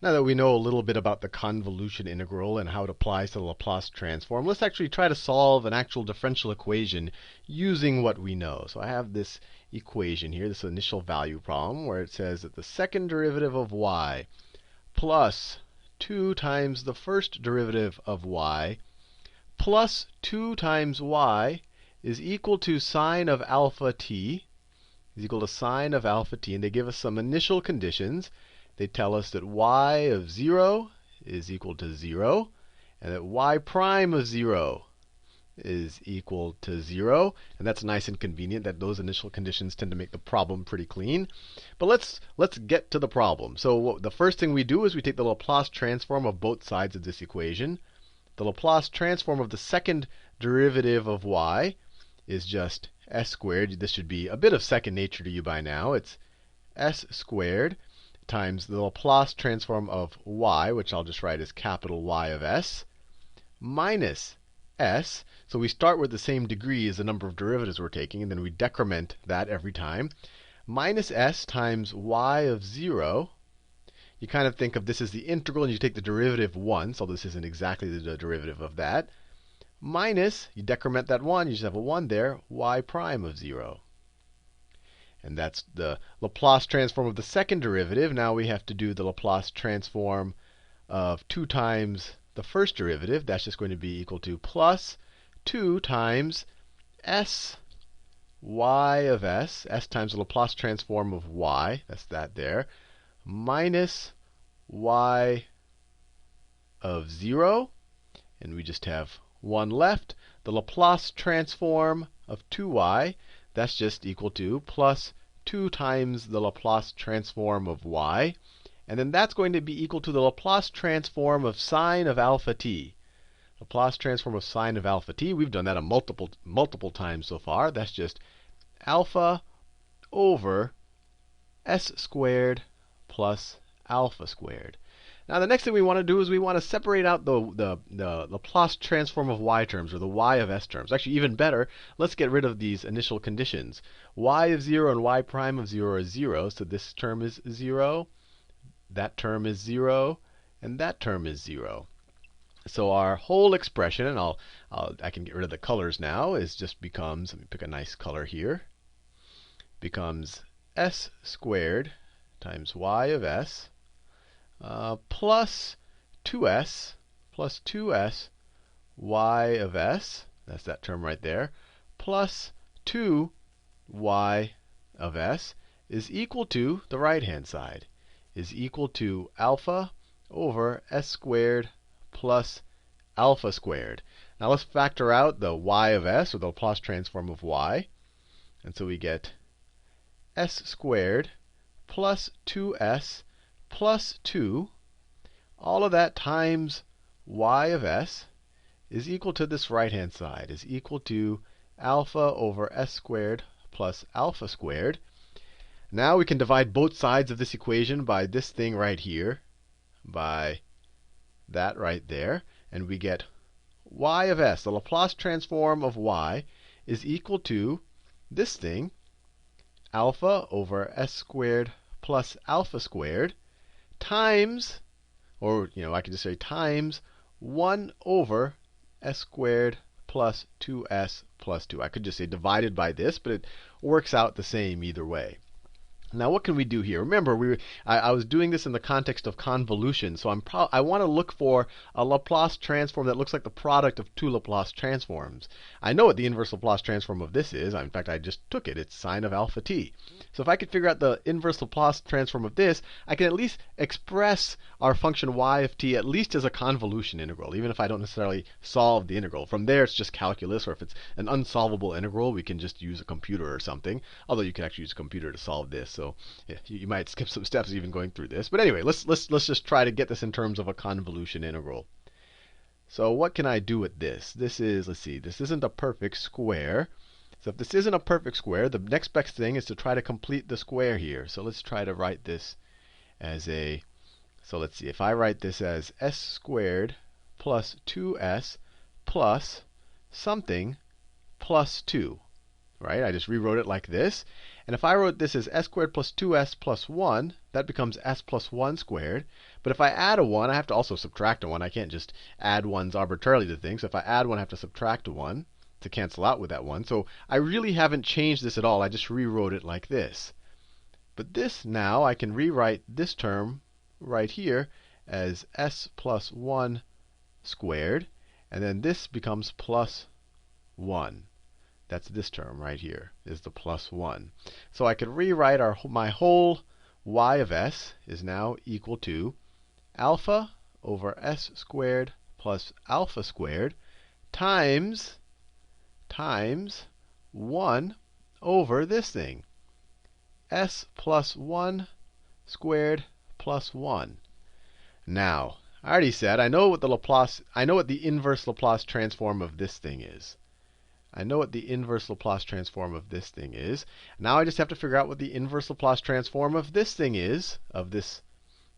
Now that we know a little bit about the convolution integral and how it applies to the Laplace transform, let's actually try to solve an actual differential equation using what we know. So I have this equation here, this initial value problem, where it says that the second derivative of y plus 2 times the first derivative of y plus 2 times y is equal to sine of alpha t, is equal to sine of alpha t. And they give us some initial conditions. They tell us that y of 0 is equal to 0, and that y prime of 0 is equal to 0. And that's nice and convenient that those initial conditions tend to make the problem pretty clean. But let's get to the problem. So the first thing we do is we take the Laplace transform of both sides of this equation. The Laplace transform of the second derivative of y is just s squared. This should be a bit of second nature to you by now. It's s squared times the Laplace transform of y, which I'll just write as capital Y of s, minus s. So we start with the same degree as the number of derivatives we're taking, and then we decrement that every time, minus s times y of 0. You kind of think of this as the integral, and you take the derivative once, although this isn't exactly the derivative of that, minus, you decrement that 1, you just have a 1 there, y prime of 0. And that's the Laplace transform of the second derivative. Now we have to do the Laplace transform of 2 times the first derivative. That's just going to be equal to plus 2 times s y of s, s times the Laplace transform of y, that's that there, minus y of 0. And we just have 1 left. The Laplace transform of 2y, that's just equal to plus 2 times the Laplace transform of y. And then that's going to be equal to the Laplace transform of sine of alpha t. Laplace transform of sine of alpha t. We've done that a multiple times so far. That's just alpha over s squared plus alpha squared. Now the next thing we want to do is we want to separate out the Laplace transform of y terms, or the y of s terms. Actually, even better, let's get rid of these initial conditions. Y of 0 and y prime of 0 are 0, so this term is 0, that term is 0, and that term is 0. So our whole expression, and I can get rid of the colors now, is just becomes, let me pick a nice color here, becomes s squared times y of s plus 2s y of s, that's that term right there, plus 2y of s is equal to, the right-hand side, is equal to alpha over s squared plus alpha squared. Now let's factor out the y of s, or the Laplace transform of y. And so we get s squared plus 2s plus 2, all of that times y of s is equal to this right-hand side, is equal to alpha over s squared plus alpha squared. Now we can divide both sides of this equation by this thing right here, by that right there, and we get y of s, the Laplace transform of y, is equal to this thing, alpha over s squared plus alpha squared, times, or I could just say times 1 over s squared plus 2s plus 2. I could just say divided by this, but it works out the same either way. Now, what can we do here? Remember, I was doing this in the context of convolution, so I want to look for a Laplace transform that looks like the product of two Laplace transforms. I know what the inverse Laplace transform of this is. In fact, I just took it. It's sine of alpha t. So if I could figure out the inverse Laplace transform of this, I can at least express our function y of t at least as a convolution integral, even if I don't necessarily solve the integral. From there, it's just calculus, or if it's an unsolvable integral, we can just use a computer or something, although you can actually use a computer to solve this. So yeah, you might skip some steps even going through this. But anyway, let's just try to get this in terms of a convolution integral. So what can I do with this? This is, let's see, this isn't a perfect square. So if this isn't a perfect square, the next best thing is to try to complete the square here. So let's try to write this as a, so let's see, if I write this as s squared plus 2s plus something plus 2. Right? I just rewrote it like this. And if I wrote this as s squared plus 2s plus 1, that becomes s plus 1 squared. But if I add a 1, I have to also subtract a 1. I can't just add 1s arbitrarily to things. So if I add 1, I have to subtract a 1 to cancel out with that 1. So I really haven't changed this at all. I just rewrote it like this. But this now, I can rewrite this term right here as s plus 1 squared. And then this becomes plus 1. That's this term right here, is the plus 1. So I could rewrite my whole y of s is now equal to alpha over s squared plus alpha squared times 1 over this thing, s plus 1 squared plus 1. Now, I already said I know what the inverse Laplace transform of this thing is. I know what the inverse Laplace transform of this thing is. Now I just have to figure out what the inverse Laplace transform of this thing is, of this,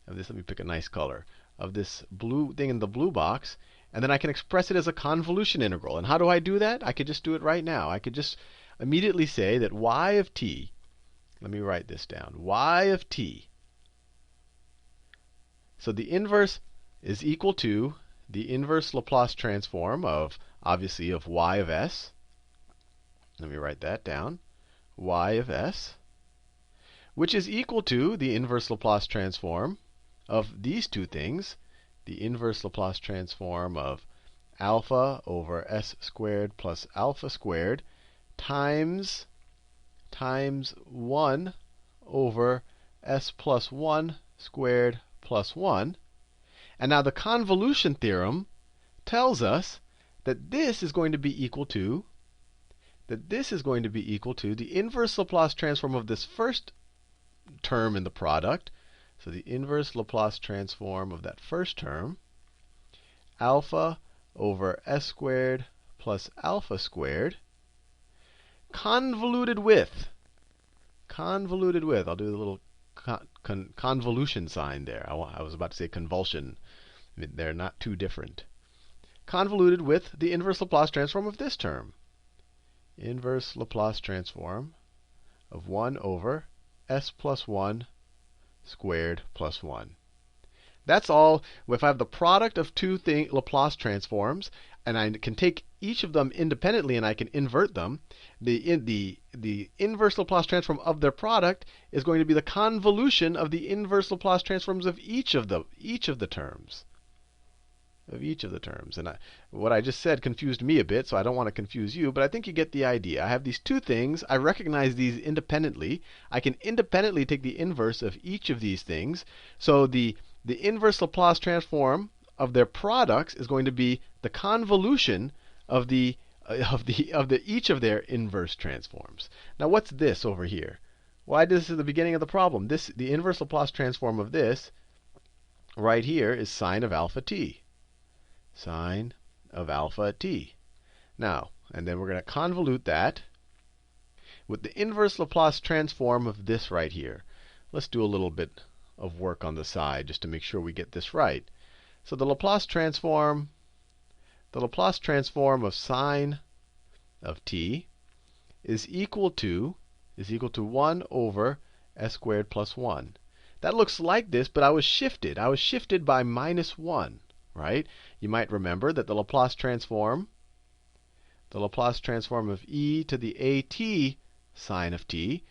let me pick a nice color, of this blue thing in the blue box, and then I can express it as a convolution integral. And how do I do that? I could just do it right now. I could just immediately say that y of t, let me write this down, y of t. So the inverse is equal to the inverse Laplace transform of, obviously, of y of s. Let me write that down. Y of s, which is equal to the inverse Laplace transform of these two things, the inverse Laplace transform of alpha over s squared plus alpha squared times 1 over s plus 1 squared plus 1. And now the convolution theorem tells us that this is going to be equal to the inverse Laplace transform of this first term in the product. So the inverse Laplace transform of that first term, alpha over s squared plus alpha squared, convoluted with, I'll do the little convolution sign there. I was about to say convulsion. They're not too different. Convoluted with the inverse Laplace transform of this term. Inverse Laplace transform of 1 over s plus 1 squared plus 1. That's all. If I have the product of two Laplace transforms, and I can take each of them independently and I can invert them, the inverse Laplace transform of their product is going to be the convolution of the inverse Laplace transforms of each of the terms. And what I just said confused me a bit, so I don't want to confuse you, but I think you get the idea. I have these two things. I recognize these independently. I can independently take the inverse of each of these things. So the inverse Laplace transform of their products is going to be the convolution of each of their inverse transforms. Now, what's this over here? Why this is the beginning of the problem. The inverse Laplace transform of this right here is sine of alpha t. Sine of alpha t. Now, and then we're going to convolute that with the inverse Laplace transform of this right here. Let's do a little bit of work on the side just to make sure we get this right. So the Laplace transform of sine of t is equal to 1 over s squared plus 1. That looks like this, but I was shifted. I was shifted by minus 1. Right? You might remember that the Laplace transform of e to the at sine of t,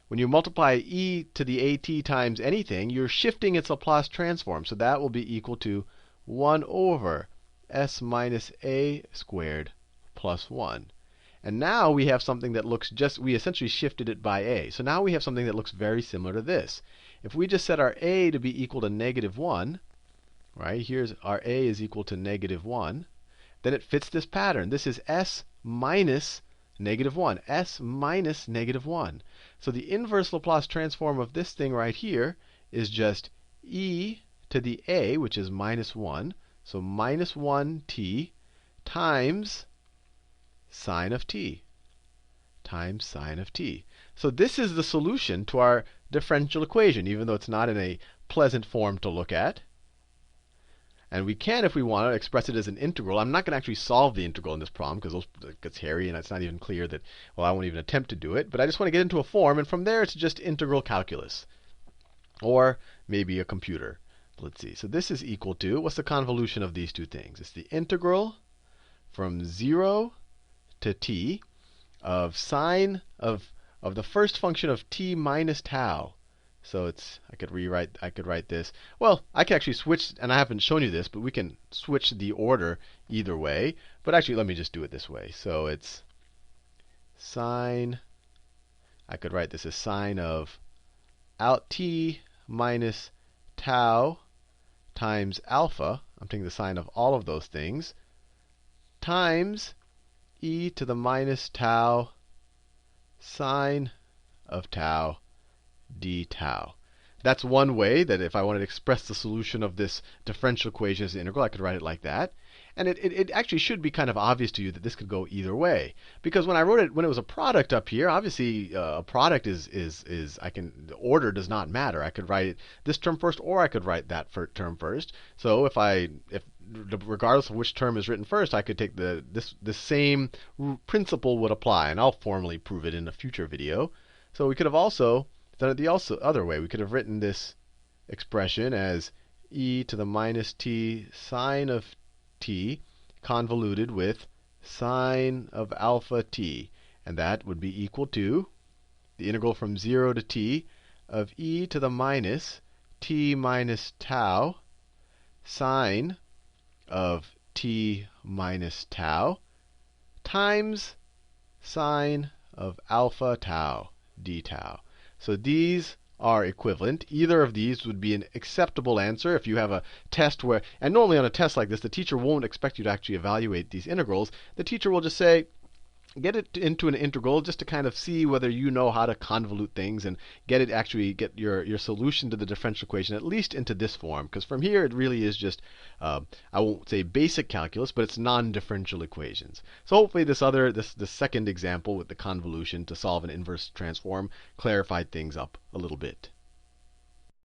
when you multiply e to the at times anything, you're shifting its Laplace transform. So that will be equal to 1 over s minus a squared plus 1. And now we have something that looks we essentially shifted it by a. So now we have something that looks very similar to this. If we just set our a to be equal to negative 1, right? Here's our a is equal to negative 1. Then it fits this pattern. This is s minus negative 1. S minus negative 1. So the inverse Laplace transform of this thing right here is just e to the a, which is minus 1. So minus 1t times sine of t. Times sine of t. So this is the solution to our differential equation, even though it's not in a pleasant form to look at. And we can, if we want to, express it as an integral. I'm not going to actually solve the integral in this problem because it gets hairy and it's not even clear that, well, I won't even attempt to do it. But I just want to get into a form, and from there it's just integral calculus. Or maybe a computer. Let's see. So this is equal to, what's the convolution of these two things? It's the integral from 0 to t of sine of the first function of t minus tau. So I could write this. Well, I can actually switch, and I haven't shown you this, but we can switch the order either way. But actually, let me just do it this way. So it's sine, I could write this as sine of out t minus tau times alpha. I'm taking the sine of all of those things, times e to the minus tau sine of tau d tau. That's one way that if I wanted to express the solution of this differential equation as an integral, I could write it like that. And it actually should be kind of obvious to you that this could go either way. Because when I wrote it, when it was a product up here, obviously a product the order does not matter. I could write it this term first, or I could write that term first. So if regardless of which term is written first, I could take the same principle would apply. And I'll formally prove it in a future video. So we could have also done it the other way. We could have written this expression as e to the minus t sine of t convoluted with sine of alpha t. And that would be equal to the integral from 0 to t of e to the minus t minus tau sine of t minus tau times sine of alpha tau d tau. So these are equivalent. Either of these would be an acceptable answer if you have a test where, and normally on a test like this, the teacher won't expect you to actually evaluate these integrals. The teacher will just say, get it into an integral just to kind of see whether you know how to convolute things and get your solution to the differential equation at least into this form. Because from here it really is just, I won't say basic calculus, but it's non-differential equations. So hopefully this second example with the convolution to solve an inverse transform clarified things up a little bit.